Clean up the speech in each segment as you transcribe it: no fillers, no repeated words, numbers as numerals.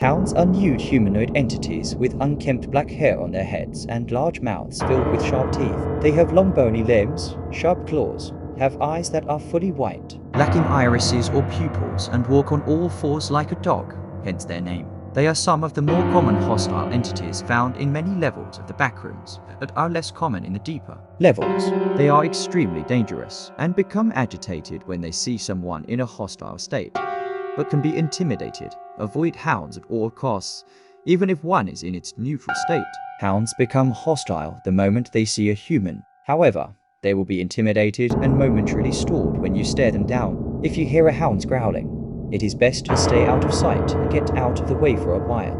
Hounds are nude humanoid entities with unkempt black hair on their heads and large mouths filled with sharp teeth. They have long bony limbs, sharp claws, have eyes that are fully white, lacking irises or pupils, and walk on all fours like a dog, hence their name. They are some of the more common hostile entities found in many levels of the backrooms, but are less common in the deeper levels. They are extremely dangerous and become agitated when they see someone in a hostile state, but can be intimidated. Avoid hounds at all costs, even if one is in its neutral state. Hounds become hostile the moment they see a human. However, they will be intimidated and momentarily stalled when you stare them down. If you hear a hound growling, it is best to stay out of sight and get out of the way for a while.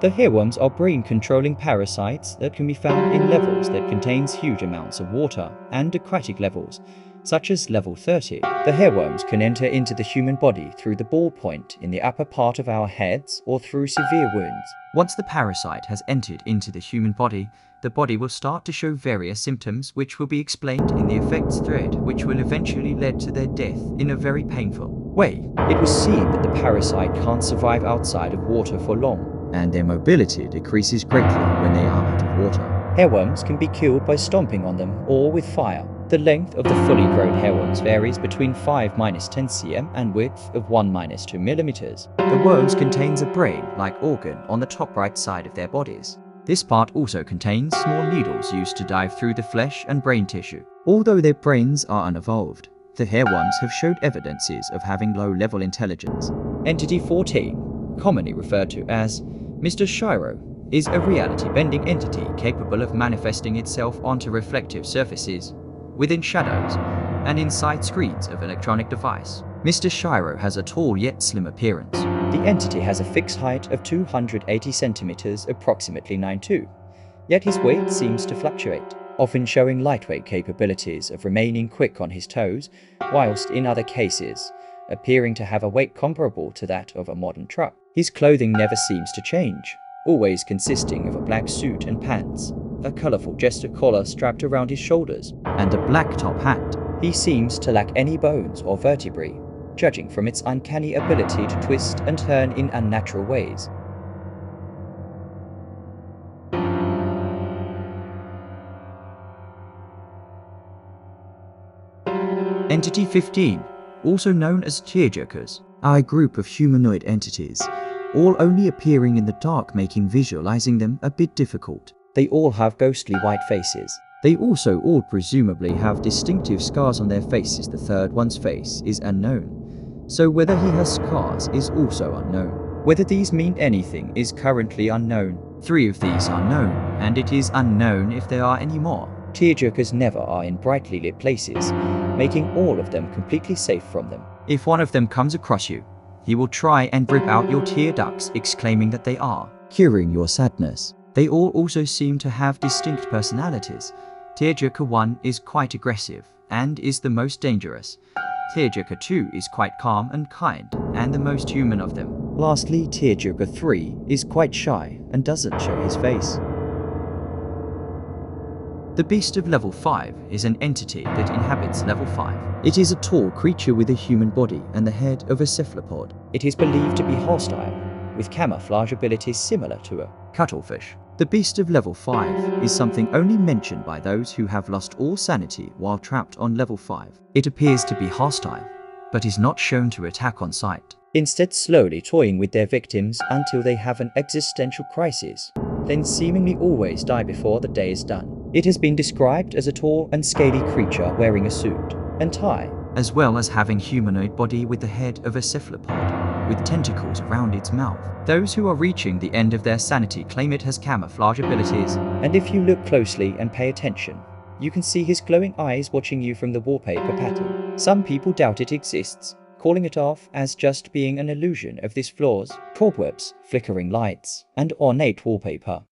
The hairworms are brain-controlling parasites that can be found in levels that contains huge amounts of water and aquatic levels, such as level 30. The hairworms can enter into the human body through the ball point in the upper part of our heads or through severe wounds. Once the parasite has entered into the human body, the body will start to show various symptoms which will be explained in the effects thread, which will eventually lead to their death in a very painful way. It was seen that the parasite can't survive outside of water for long, and their mobility decreases greatly when they are out of water. Hairworms can be killed by stomping on them or with fire. The length of the fully grown hairworms varies between 5-10 cm and width of 1-2 mm. The worms contains a brain-like organ on the top right side of their bodies. This part also contains small needles used to dive through the flesh and brain tissue. Although their brains are unevolved, the hairworms have showed evidences of having low-level intelligence. Entity 14, commonly referred to as Mr. Shiro, is a reality-bending entity capable of manifesting itself onto reflective surfaces, within shadows, and inside screens of electronic device. Mr. Shiro has a tall yet slim appearance. The entity has a fixed height of 280 centimeters, approximately 9'2", yet his weight seems to fluctuate, often showing lightweight capabilities of remaining quick on his toes, whilst in other cases, appearing to have a weight comparable to that of a modern truck. His clothing never seems to change, always consisting of a black suit and pants, a colorful jester collar strapped around his shoulders, and a black top hat. He seems to lack any bones or vertebrae, judging from its uncanny ability to twist and turn in unnatural ways. Entity 15, also known as Tearjerkers, are a group of humanoid entities, all only appearing in the dark, making visualizing them a bit difficult. They all have ghostly white faces. They also all presumably have distinctive scars on their faces. The third one's face is unknown, so whether he has scars is also unknown. Whether these mean anything is currently unknown. 3 of these are known, and it is unknown if there are any more. Tearjerkers never are in brightly lit places, making all of them completely safe from them. If one of them comes across you, he will try and rip out your tear ducts, exclaiming that they are curing your sadness. They all also seem to have distinct personalities. Tearjerker 1 is quite aggressive and is the most dangerous. Tearjerker 2 is quite calm and kind and the most human of them. Lastly, Tearjerker 3 is quite shy and doesn't show his face. The beast of level 5 is an entity that inhabits level 5. It is a tall creature with a human body and the head of a cephalopod. It is believed to be hostile, with camouflage abilities similar to a cuttlefish. The beast of level 5 is something only mentioned by those who have lost all sanity while trapped on level 5. It appears to be hostile, but is not shown to attack on sight, instead slowly toying with their victims until they have an existential crisis, then seemingly always die before the day is done. It has been described as a tall and scaly creature wearing a suit and tie, as well as having humanoid body with the head of a cephalopod, with tentacles around its mouth. Those who are reaching the end of their sanity claim it has camouflage abilities, and if you look closely and pay attention, you can see his glowing eyes watching you from the wallpaper pattern. Some people doubt it exists, calling it off as just being an illusion of this floor's cobwebs, flickering lights, and ornate wallpaper.